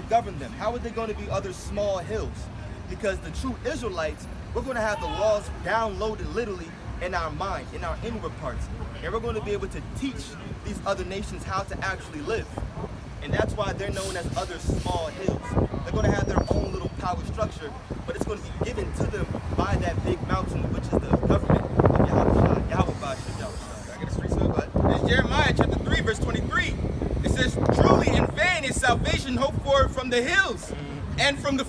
govern them? How are they going to be other small hills? Because the true Israelites, we're going to have the laws downloaded literally in our mind, in our inward parts. And we're going to be able to teach these other nations how to actually live. And that's why they're known as other small hills. They're going to have their own little power structure, but it's going to be given to them by that big mountain, which is the government of Yahweh. It's Jeremiah chapter 3, verse 23. It says, truly in vain is salvation hoped for from the hills. And from the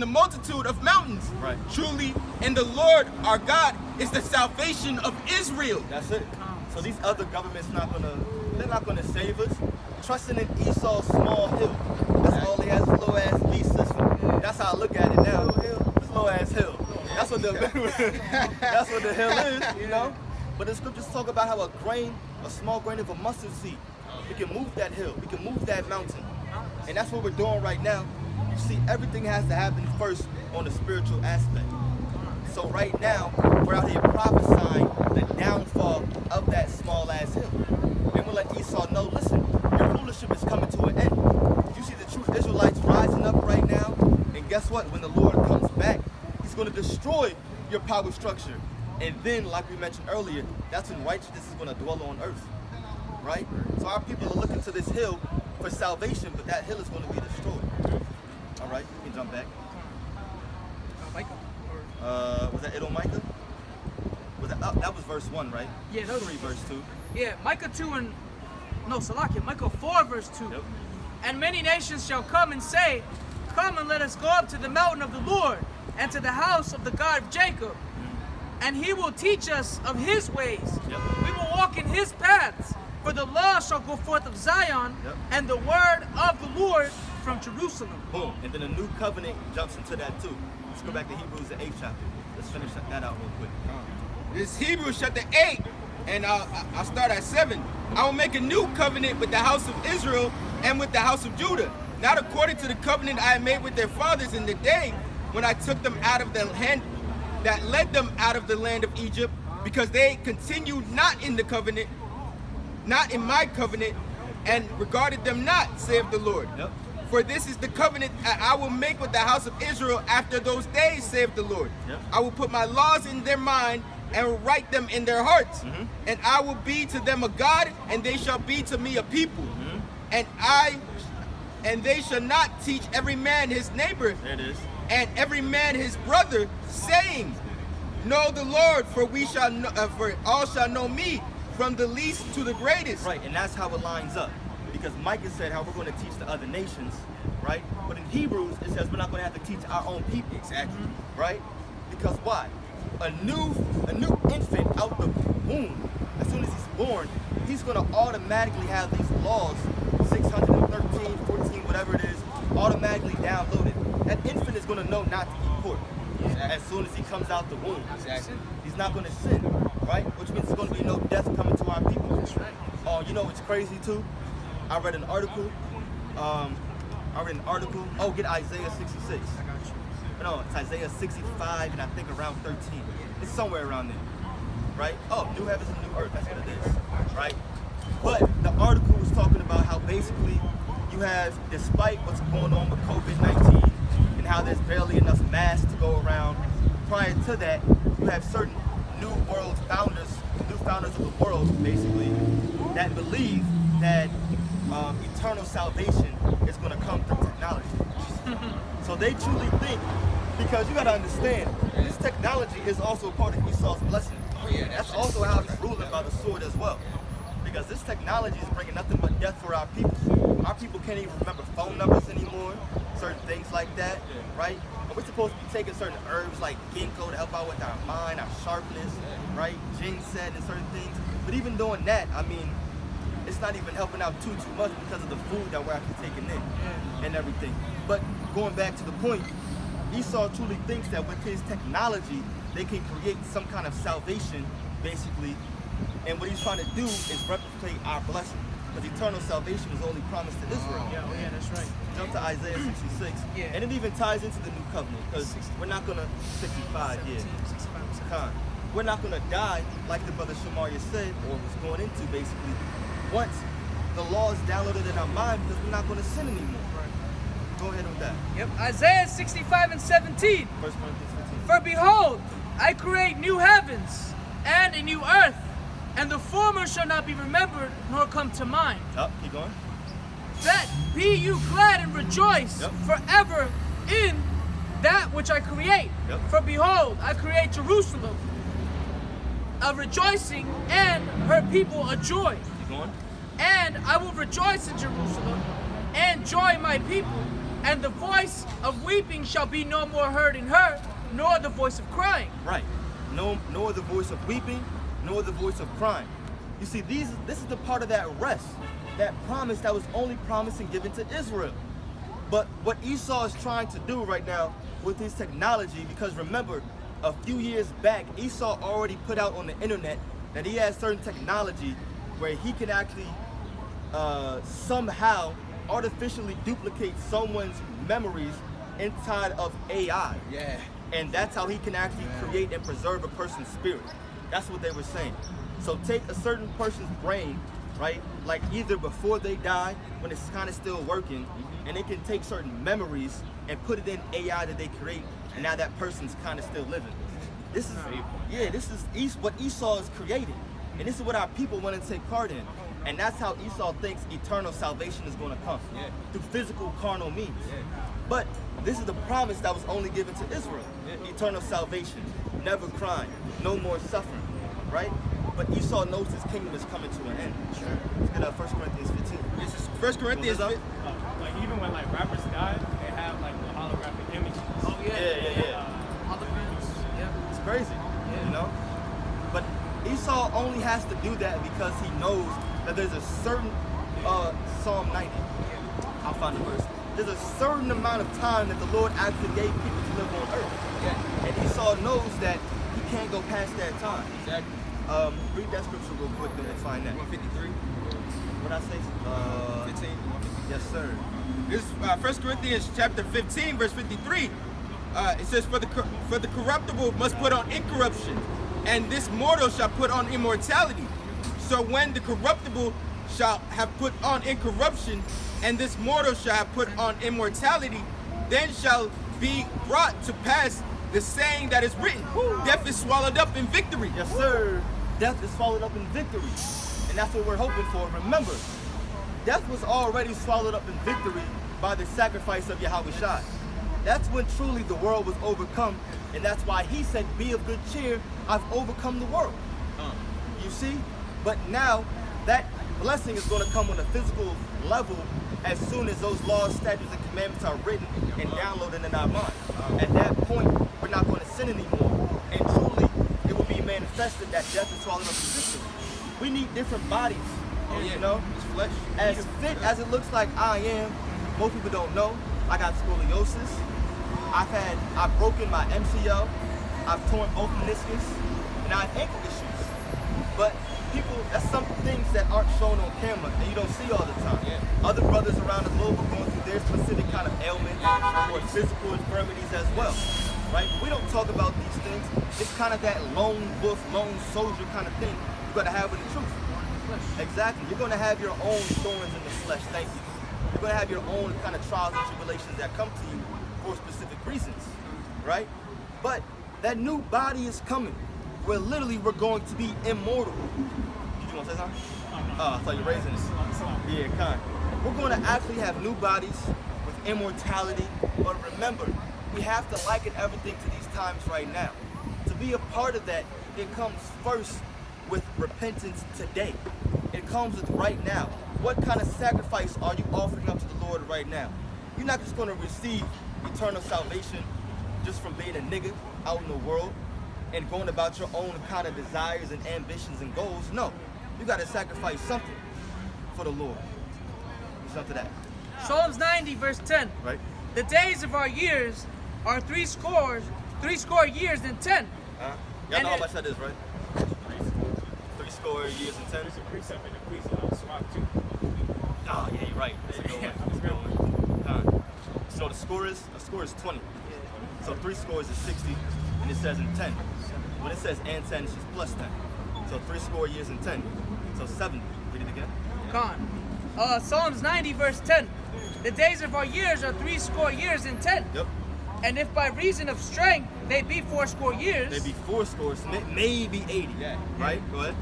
multitude of mountains. Right. Truly, in the Lord our God is the salvation of Israel. That's it. So these other governments they're not gonna save us. Trusting in Esau's small hill. That's all he has, a little ass beast system. That's how I look at it now. This little ass hill. That's what that's what the hill is, you know? But the scriptures talk about how a small grain of a mustard seed, we can move that hill, we can move that mountain. And that's what we're doing right now. You see, everything has to happen first on the spiritual aspect. So right now, we're out here prophesying the downfall of that small ass hill. And we'll let Esau know, listen, your rulership is coming to an end. You see the true Israelites rising up right now, and guess what? When the Lord comes back, he's going to destroy your power structure. And then, like we mentioned earlier, that's when righteousness is going to dwell on earth. Right? So our people are looking to this hill for salvation, but that hill is going to be destroyed. All right, you can jump back. Micah? Was that Micah? Was that was verse 1, right? Yeah, that was 3, verse 2. Yeah, Micah 4, verse 2. Yep. And many nations shall come and say, come and let us go up to the mountain of the Lord, and to the house of the God of Jacob. And he will teach us of his ways. Yep. We will walk in his paths. For the law shall go forth of Zion, Yep. and the word of the Lord from Jerusalem. Boom. And then the new covenant jumps into that too. Let's go back to Hebrews, the 8th chapter. Let's finish that out real quick. This Hebrews chapter 8, and I'll start at 7. I will make a new covenant with the house of Israel and with the house of Judah, not according to the covenant I made with their fathers in the day when I took them out of the hand that led them out of the land of Egypt, because they continued not in the covenant, not in my covenant, and regarded them not, saith the Lord. Yep. For this is the covenant I will make with the house of Israel after those days, saith the Lord. Yep. I will put my laws in their mind and will write them in their hearts. And I will be to them a God, and they shall be to me a people. And they shall not teach every man his neighbor, There it is. and every man his brother, saying, know the Lord, for we shall know, for all shall know me, from the least to the greatest. Right, and that's how it lines up. Because Micah said how we're going to teach the other nations, right? But in Hebrews, it says we're not going to have to teach our own people. Exactly. Right? Because why? A new infant out the womb, as soon as he's born, he's going to automatically have these laws, 613, 14, whatever it is, automatically downloaded. That infant is going to know not to eat pork as soon as he comes out the womb. Exactly. He's not going to sin, right? Which means there's going to be no death coming to our people. That's right. Oh, you know what's crazy too? I read an article. Oh, get Isaiah 66. I got you. No, it's Isaiah 65 and I think around 13. It's somewhere around there, right? Oh, new heavens and new earth, that's what it is, right? But the article was talking about how basically you have, despite what's going on with COVID-19 and how there's barely enough masks to go around, prior to that, you have certain new founders of the world, basically, that believe that eternal salvation is going to come through technology. So they truly think, because you got to understand, this technology is also part of Esau's blessing. That's also how he's ruling by the sword as well. Because this technology is bringing nothing but death for our people. Our people can't even remember phone numbers anymore, certain things like that, right? And we're supposed to be taking certain herbs like ginkgo to help out with our mind, our sharpness, right? Ginseng and certain things. But even doing that, I mean, it's not even helping out too much because of the food that we're actually taking in and everything. But going back to the point, Esau truly thinks that with his technology, they can create some kind of salvation, basically. And what he's trying to do is replicate our blessing. Because eternal salvation is only promised to Israel. Yeah, oh yeah, that's right. Jump to Isaiah 66. Yeah. And it even ties into the new covenant. Because we're not going to, 65, 65%. Con. We're not going to die, like the brother Shamaria said, or was going into basically, once the law is downloaded in our mind, because we're not going to sin anymore. Right. that? Yep. Isaiah 65 and 17. 1 Corinthians 15. For behold, I create new heavens and a new earth, and the former shall not be remembered nor come to mind. Up, keep going. That be you glad and rejoice Yep. forever in that which I create. Yep. For behold, I create Jerusalem a rejoicing and her people a joy. Keep going. And I will rejoice in Jerusalem and joy in my people, and the voice of weeping shall be no more heard in her, nor the voice of crying. Right. No, nor the voice of weeping, nor the voice of crying. You see, this is the part of that rest, that promise that was only promised and given to Israel. But what Esau is trying to do right now with his technology, because remember, a few years back, Esau already put out on the internet that he has certain technology where he can actually somehow artificially duplicate someone's memories inside of AI. Yeah. And that's how he can actually create and preserve a person's spirit. That's what they were saying. So take a certain person's brain, right? Like either before they die, when it's kind of still working, and they can take certain memories and put it in AI that they create, and now that person's kind of still living. This is what Esau is creating. And this is what our people want to take part in. And that's how Esau thinks eternal salvation is going to come. Yeah. Through physical, carnal means. Yeah. But this is the promise that was only given to Israel. Eternal salvation, never crying, no more suffering, right? But Esau knows his kingdom is coming to an end. Sure. Let's get 1 Corinthians 15. This is 1 Corinthians. Up? Like even when like rappers die, they have like the holographic images. Oh Yeah. Holograms. Yeah. It's crazy, you know? But Esau only has to do that because he knows that there's a certain, Psalm 90. I'll find the verse. There's a certain amount of time that the Lord actually gave people to live on earth. Yeah. And Esau knows that he can't go past that time. Exactly. Read that scripture real quick, then we'll find that. 153. What I say? 15. 153. Yes, sir. This is 1 Corinthians chapter 15, verse 53. It says, for the corruptible must put on incorruption, and this mortal shall put on immortality. So when the corruptible shall have put on incorruption, and this mortal shall have put on immortality, then shall be brought to pass the saying that is written, death is swallowed up in victory. Yes, sir. Death is swallowed up in victory. And that's what we're hoping for. Remember, death was already swallowed up in victory by the sacrifice of Yahweh. That's when truly the world was overcome. And that's why he said, be of good cheer, I've overcome the world. You see? But now, that blessing is going to come on a physical level as soon as those laws, statutes, and commandments are written and downloaded in our mind. At that point, we're not going to sin anymore. And truly, it will be manifested that death is swallowed up in victory. We need different bodies. Oh yeah, You know? it's flesh. As fit as it looks like I am, most people don't know, I got scoliosis. I've broken my MCL. I've torn both meniscus, and I have ankle issues. But people, that's some things that aren't shown on camera and you don't see all the time. Yeah. Other brothers around the globe are going through their specific kind of ailment or physical infirmities as well, right? But we don't talk about these things. It's kind of that lone wolf, lone soldier kind of thing you gotta have with the truth. Exactly. You're gonna have your own thorns in the flesh. Thank you. You're gonna have your own kind of trials and tribulations that come to you for specific reasons, right? But that new body is coming. Where literally we're going to be immortal. Did you want to say something? I thought you were raising it. Yeah, kind. We're going to actually have new bodies with immortality. But remember, we have to liken everything to these times right now. To be a part of that, it comes first with repentance today. It comes with right now. What kind of sacrifice are you offering up to the Lord right now? You're not just going to receive eternal salvation just from being a nigga out in the world and going about your own kind of desires and ambitions and goals. No, you got to sacrifice something for the Lord. Listen to that. Psalms 90, verse 10. Right? The days of our years are three score years and 10. Y'all And know how it- much that is, right? 3 years and 10. There's a precept in the priest, swap too. Oh, yeah, you're right. That's a good one. That's a good one. So the score is 20. So 3 scores is 60, and it says in 10. When it says and 10, it's just plus 10. So 3 years and 10. So 70. Read it again. Con. Psalms 90, verse 10. The days of our years are 60 years and 10. Yep. And if by reason of strength they be 60 years, They be 80, so maybe 80. Yeah. Right? Go ahead.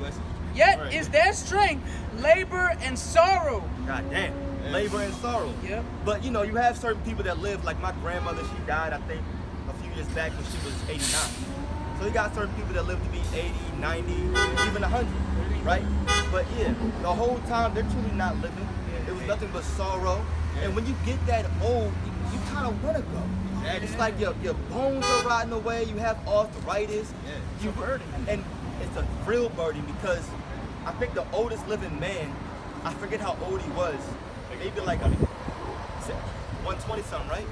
yet Right. is their strength labor and sorrow. God damn. Labor and sorrow. Yep. But you know, you have certain people that live, like my grandmother, she died, I think, a few years back when she was 89. So you got certain people that live to be 80, 90, even 100, right? But yeah, the whole time they're truly not living. It was nothing but sorrow. And when you get that old, you kind of want to go. It's like your bones are rotting away. You have arthritis. Yeah. You burden, and it's a real burden because I think the oldest living man, I forget how old he was, maybe like 120 something, right?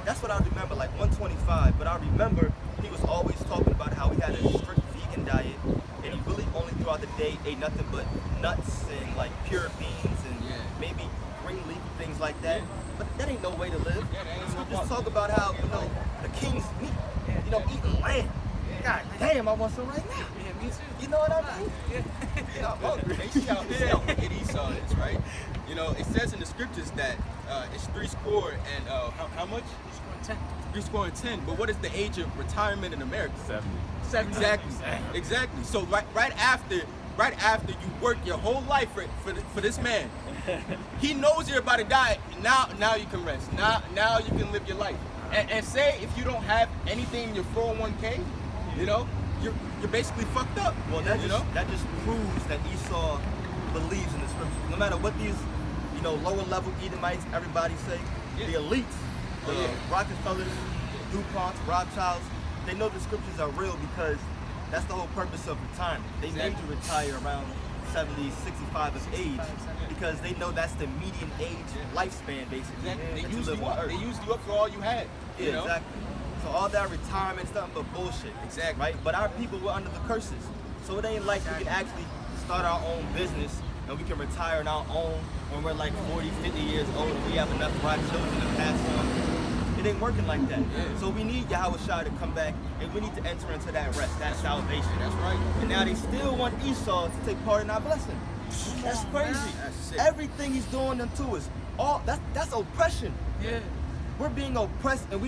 That's what I remember, like 125. But I remember he was always talking about how he had a strict vegan diet, and he really only throughout the day ate nothing but nuts and like pure beans and maybe green leafy things like that. But that ain't no way to live. So just talk about how, you know, the king's meat, you know, eating lamb. God damn, I want some right now. Yeah, me too. You know what I mean? Yeah, I'm hungry. They see how wicked Esau is, right? You know, it says in the scriptures that it's 60 and how much? 10. 10. But what is the age of retirement in America? 70. Exactly. So right after you work your whole life for this man, he knows you're about to die. Now you can rest. Now you can live your life. And say if you don't have anything in your 401k, you know, you're basically fucked up. Well, that you just, know? that just proves that Esau believes in the scriptures. No matter what these, you know, lower level Edomites, everybody say, the elites, the Rockefellers, DuPonts, Rothschilds, they know the scriptures are real because that's the whole purpose of retirement. They made you retire around 70, 65 of age because they know that's the median age lifespan, basically. They that you used live you on up. Earth. They used you up for all you had. You know? Exactly. So all that retirement is nothing but bullshit. Exactly. Right? But our people were under the curses. So it ain't like we can actually start our own business and we can retire on our own when we're like 40, 50 years old and we have enough for our children to pass on. It ain't working like that. So we need Yahweh Shai to come back and we need to enter into that rest, that salvation. That's right. And now they still want Esau to take part in our blessing. That's crazy. That's sick. Everything he's doing unto us, all that's oppression. Yeah. We're being oppressed and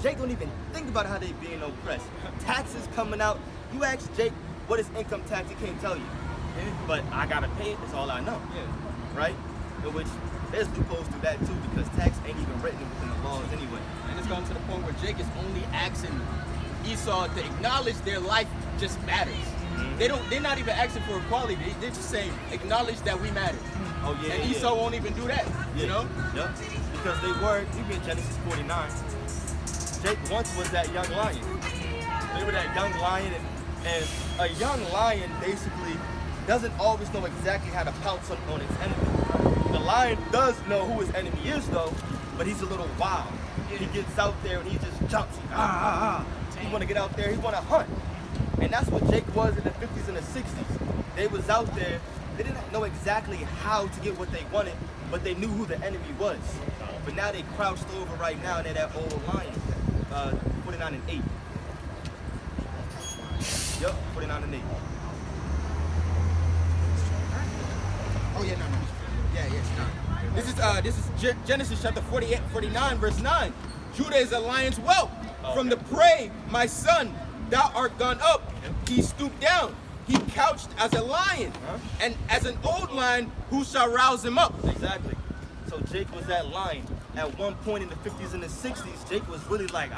Jake don't even think about how they being oppressed. Taxes coming out. You ask Jake what is income tax, he can't tell you. But I gotta pay it, that's all I know. Right? In which there's loopholes through that too because tax ain't even written within the laws anyway. And it's gotten to the point where Jake is only asking Esau to acknowledge their life just matters. They're not even asking for equality. They're just saying acknowledge that we matter. Oh yeah. And Esau won't even do that. You know? Yep. Because they were, you get Genesis 49. Jake once was that young lion. They were that young lion, and a young lion basically doesn't always know exactly how to pounce on its enemy. The lion does know who his enemy is though, but he's a little wild. He gets out there and he just jumps. He want to get out there, he want to hunt. And that's what Jake was in the 50s and the 60s. They was out there, they didn't know exactly how to get what they wanted, but they knew who the enemy was. But now they crouched over right now and they're that old lion, 49 and 8. Yep, 49 and 8. Oh yeah, no. Yeah, it's not. This is Genesis chapter 49, verse 9. Judah is a lion's whelp. From the prey, my son, thou art gone up. He stooped down. He couched as a lion. And as an old lion, who shall rouse him up? Exactly. So Jake was that lion. At one point in the 50s and the 60s, Jake was really like,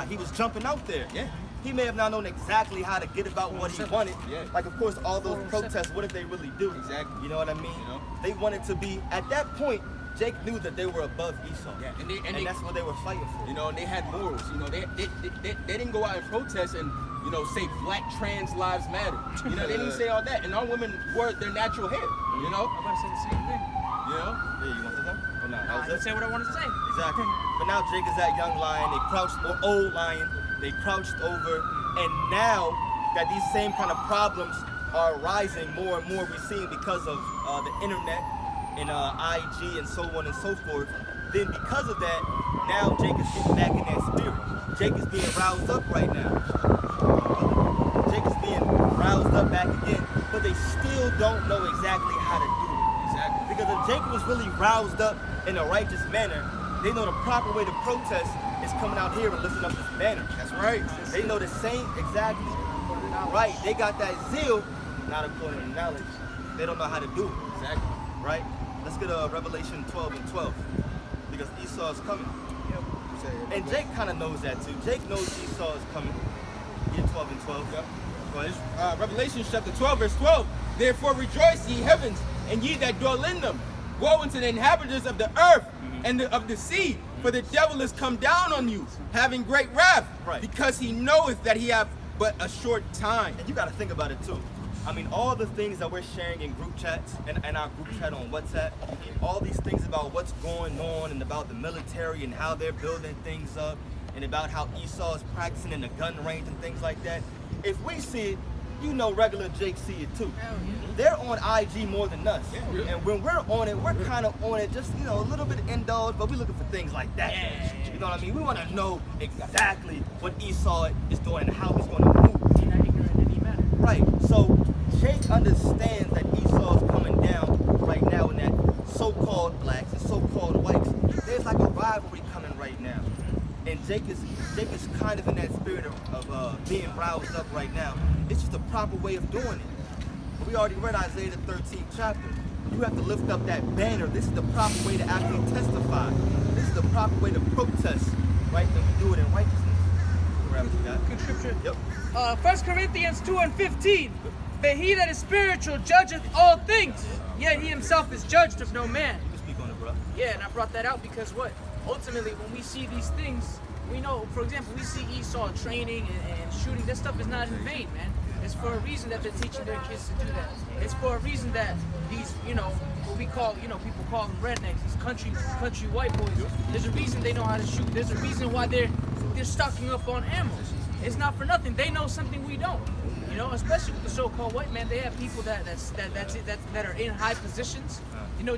he was jumping out there. Yeah. He may have not known exactly how to get about what he wanted. Yeah. Like, of course, all those protests, what did they really do? Exactly. You know what I mean? You know? They wanted to be, at that point, Jake knew that they were above Esau. Yeah, and that's what they were fighting for. You know, and they had morals. You know, they didn't go out and protest and, you know, say black trans lives matter. You know, they didn't say all that. And our women wore their natural hair. You know? I'm about to say the same thing. You know? Yeah, you want to say something? Oh, no, I didn't say what I wanted to say. Exactly. But now Jake is that young lion. They crouched, or old lion. They crouched over. And now that these same kind of problems are rising more and more, we're seeing because of the internet and IG and so on and so forth. Then because of that, now Jake is getting back in that spirit. Jake is being roused up right now. Jake is being roused up back again, but they still don't know exactly how to do it. Exactly. Because if Jake was really roused up in a righteous manner, they know the proper way to protest is coming out here and lifting up this banner. That's right. They know the same, exactly. Right, they got that zeal, not according to knowledge. They don't know how to do it. Exactly. Right? Let's get Revelation 12 and 12. Because Esau is coming. And Jake kind of knows that too. Jake knows Esau is coming. Yeah, 12 and 12. Yep. Go ahead. Revelation chapter 12, verse 12. Therefore rejoice, ye heavens, and ye that dwell in them. Woe unto the inhabitants of the earth and of the sea, for the devil is come down on you, having great wrath, Right. because he knoweth that he hath but a short time. And you got to think about it too. I mean, all the things that we're sharing in group chats and our group chat on WhatsApp, all these things about what's going on and about the military and how they're building things up and about how Esau is practicing in the gun range and things like that. If we see it, you know regular Jake see it too. They're on IG more than us. And when we're on it, we're kind of on it just, a little bit indulged, but we're looking for things like that. You know what I mean? We want to know exactly what Esau is doing and how he's going to move. Right, so Jake understands that Esau is coming down right now and that so-called blacks and so-called whites, there's like a rivalry coming right now. And Jake is kind of in that spirit of being roused up right now. It's just a proper way of doing it. We already read Isaiah the 13th chapter. You have to lift up that banner. This is the proper way to actually testify. This is the proper way to protest, right? And we do it in righteousness. Good scripture. Yep. 1 Corinthians 2 and 15. But he that is spiritual judgeth all things, yet he himself is judged of no man. You can speak on it, bro. Yeah, and I brought that out because what? Ultimately, when we see these things, we know, for example, we see Esau training and shooting. That stuff is not in vain, man. It's for a reason that they're teaching their kids to do that. It's for a reason that these, what we call, people call them rednecks, these country white boys. There's a reason they know how to shoot. There's a reason why they're stocking up on ammo. It's not for nothing. They know something we don't. Especially with the so-called white man, they have people that are in high positions.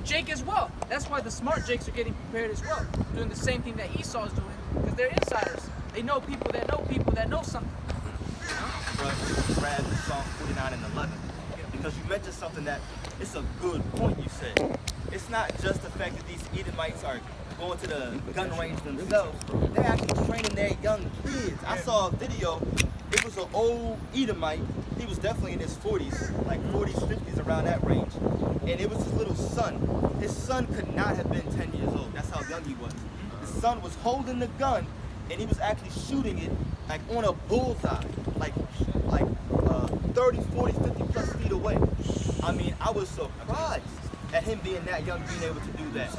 Jake as well. That's why the smart Jakes are getting prepared as well, doing the same thing that Esau is doing, because they're insiders. They know people that know something. Right, grab Psalm 49 and 11, because you mentioned something that it's a good point you said. It's not just the fact that these Edomites are going to the gun range themselves. They're actually training their young kids. I saw a video. It was an old Edomite. He was definitely in his 40s, like 40s, 50s, around that range. And it was his little son. His son could not have been 10 years old. That's how young he was. His son was holding the gun, and he was actually shooting it like on a bullseye, like 30, 40, 50 plus feet away. I mean, I was surprised at him being that young, being able to do that.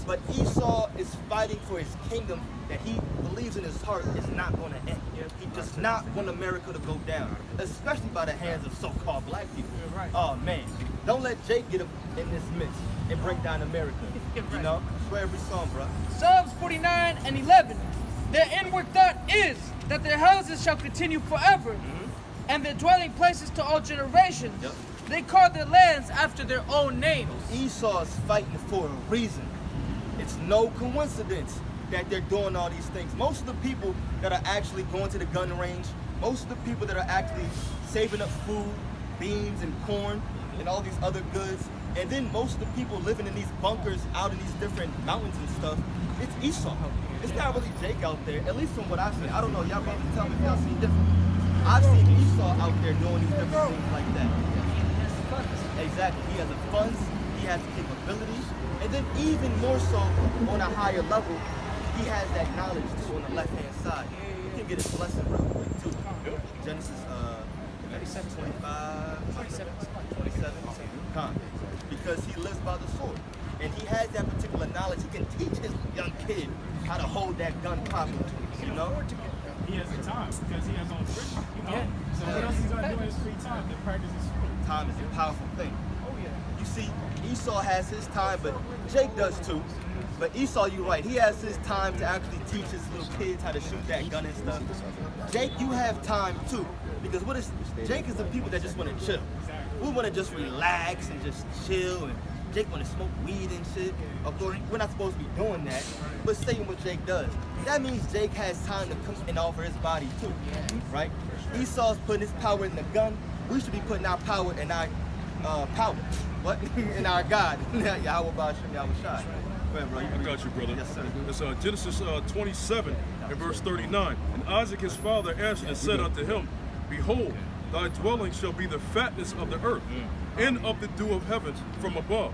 But Esau is fighting for his kingdom that he believes in his heart is not going to end. He does not want America to go down, especially by the hands of so-called black people. Oh man, don't let Jake get him in this mix and break down America. Go ahead, read Psalm, bro. Psalms 49 and 11. Their inward thought is that their houses shall continue forever, and their dwelling places to all generations. Yep. They call their lands after their own names. Esau is fighting for a reason. It's no coincidence that they're doing all these things. Most of the people that are actually going to the gun range, most of the people that are actually saving up food, beans and corn and all these other goods, and then most of the people living in these bunkers out in these different mountains and stuff, it's Esau. It's not really Jake out there, at least from what I've seen. I don't know, y'all probably tell me if y'all seen different. I've seen Esau out there doing these different things like that. Exactly. He has the funds, he has the capabilities, and then even more so on a higher level, he has that knowledge too on the left-hand side. You can get his blessing real quick too. Genesis 27. Because he lives by the sword. And he has that particular knowledge. He can teach his young kid how to hold that gun properly. He has the time because he has no friction. So what else is he gonna do in his free time to practice his sport? Time is a powerful thing. Oh yeah. You see, Esau has his time, but Jake does too. But Esau, you're right, he has his time to actually teach his little kids how to shoot that gun and stuff. Jake, you have time too. Because Jake is the people that just want to chill. We want to just relax and just chill, and Jake want to smoke weed and shit. Of course, we're not supposed to be doing that, but saying what Jake does. That means Jake has time to come and offer his body too, right? Esau's putting his power in the gun. We should be putting our power in our in our God, Yahweh Ba'ashem Yahweh Shai. Go ahead, bro. I got you, brother. Yes, sir. It's Genesis 27 and verse 39. And Isaac his father answered and said unto him, Behold, thy dwelling shall be the fatness of the earth, and of the dew of heavens from above.